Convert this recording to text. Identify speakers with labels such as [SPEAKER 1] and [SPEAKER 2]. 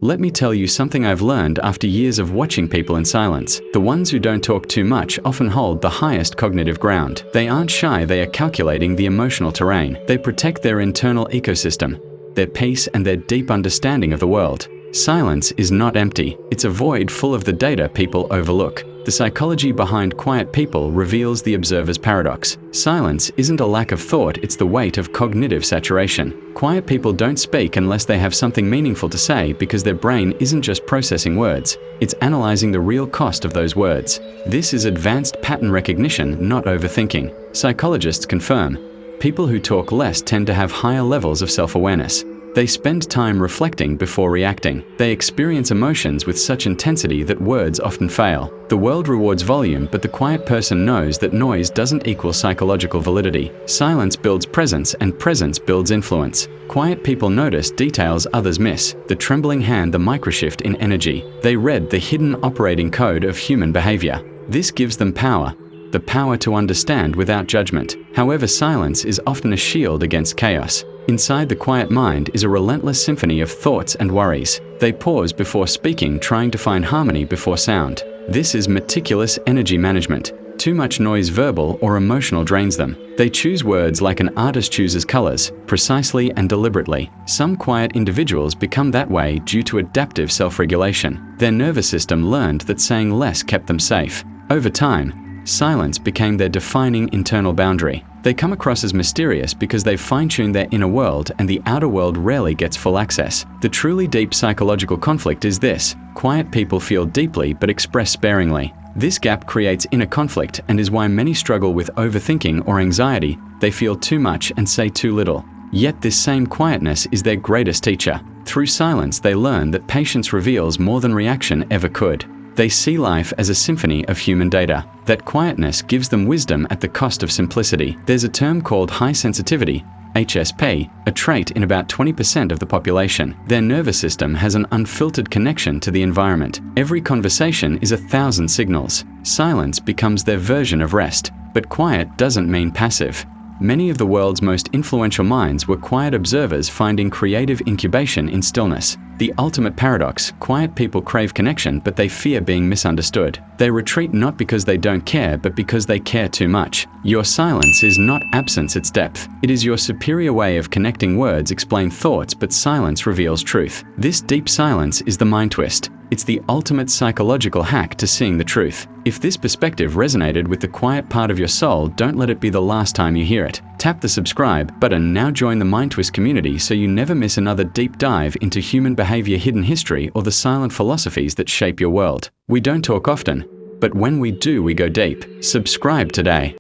[SPEAKER 1] Let me tell you something I've learned after years of watching people in silence. The ones who don't talk too much often hold the highest cognitive ground. They aren't shy, they are calculating the emotional terrain. They protect their internal ecosystem, their peace and their deep understanding of the world. Silence is not empty. It's a void full of the data people overlook. The psychology behind quiet people reveals the observer's paradox. Silence isn't a lack of thought, it's the weight of cognitive saturation. Quiet people don't speak unless they have something meaningful to say because their brain isn't just processing words, it's analyzing the real cost of those words. This is advanced pattern recognition, not overthinking. Psychologists confirm, people who talk less tend to have higher levels of self-awareness. They spend time reflecting before reacting. They experience emotions with such intensity that words often fail. The world rewards volume, but the quiet person knows that noise doesn't equal psychological validity. Silence builds presence, and presence builds influence. Quiet people notice details others miss. The trembling hand, the microshift in energy. They read the hidden operating code of human behavior. This gives them power. The power to understand without judgment. However, silence is often a shield against chaos. Inside the quiet mind is a relentless symphony of thoughts and worries. They pause before speaking, trying to find harmony before sound. This is meticulous energy management. Too much noise, verbal or emotional, drains them. They choose words like an artist chooses colors, precisely and deliberately. Some quiet individuals become that way due to adaptive self-regulation. Their nervous system learned that saying less kept them safe. Over time, silence became their defining internal boundary. They come across as mysterious because they've fine-tuned their inner world and the outer world rarely gets full access. The truly deep psychological conflict is this: quiet people feel deeply but express sparingly. This gap creates inner conflict and is why many struggle with overthinking or anxiety. They feel too much and say too little. Yet this same quietness is their greatest teacher. Through silence, they learn that patience reveals more than reaction ever could. They see life as a symphony of human data. That quietness gives them wisdom at the cost of simplicity. There's a term called high sensitivity, HSP, a trait in about 20% of the population. Their nervous system has an unfiltered connection to the environment. Every conversation is 1,000 signals. Silence becomes their version of rest. But quiet doesn't mean passive. Many of the world's most influential minds were quiet observers finding creative incubation in stillness. The ultimate paradox: quiet people crave connection, but they fear being misunderstood. They retreat not because they don't care, but because they care too much. Your silence is not absence, it's depth. It is your superior way of connecting. Words explain thoughts, but silence reveals truth. This deep silence is the MindTwist. It's the ultimate psychological hack to seeing the truth. If this perspective resonated with the quiet part of your soul, don't let it be the last time you hear it. Tap the subscribe button now. Join the MindTwist community so you never miss another deep dive into human behavior, hidden history, or the silent philosophies that shape your world. We don't talk often, but when we do, we go deep. Subscribe today.